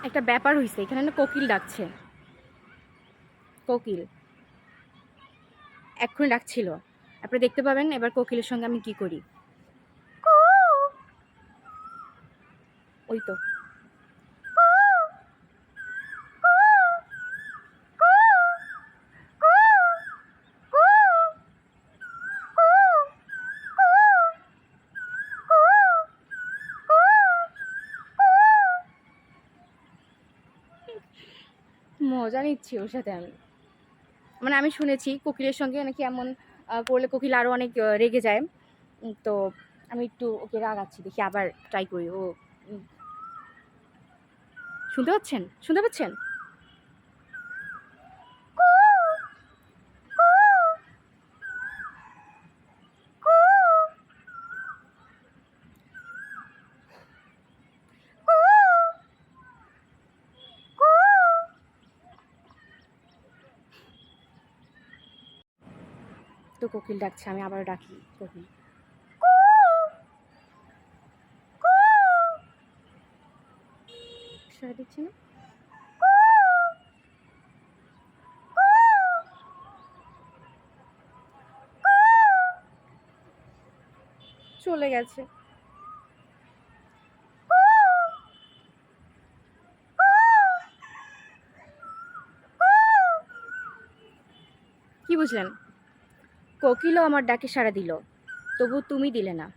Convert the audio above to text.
একটা ব্যাপার হইছে, এখানে না কোকিল ডাকছে। কোকিল এক্ষুনি ডাকছিল, আপনি দেখতে পাবেন এবার কোকিলের সঙ্গে আমি কি করি। ওই তো মজা নিচ্ছি ওর সাথে আমি। মানে আমি শুনেছি কোকিলের সঙ্গে নাকি এমন করলে কোকিল আরও অনেক রেগে যায়। তো আমি একটু ওকে রাগাচ্ছি, দেখি আবার ট্রাই করি। ও শুনতে পাচ্ছেন? শুনতে পাচ্ছেন? তো কোকিল ডাকছে, আমি আবার ডাকি কোকিল। সাড়া দিচ্ছে না। চলে গেছে। কি বুঝলেন? কোকিলও আমার ডাকে সাড়া দিল, তবু তুমি দিলে না।